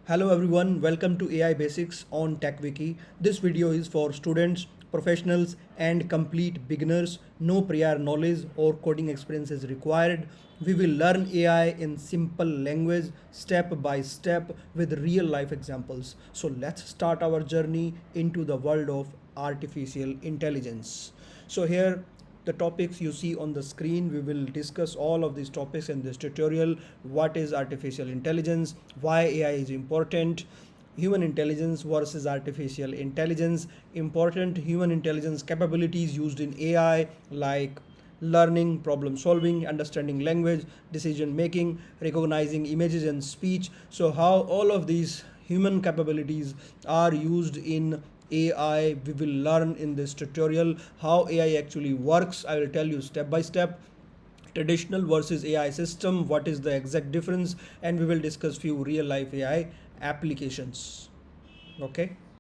Hello everyone, welcome to AI Basics on TechWiki. This video is for students, professionals and complete beginners. No prior knowledge or coding experience is required. We will learn AI in simple language, step by step with real life examples. So let's start our journey into the world of artificial intelligence. So here the topics you see on the screen, we will discuss all of these topics in this tutorial. What is artificial intelligence, why AI is important, human intelligence versus artificial intelligence, important human intelligence capabilities used in AI like learning, problem solving, understanding language, decision making, recognizing images and speech. So how all of these human capabilities are used in AI, we will learn in this tutorial how AI actually works. I will tell you step by step traditional versus AI system, what is the exact difference, and we will discuss few real life AI applications. Okay.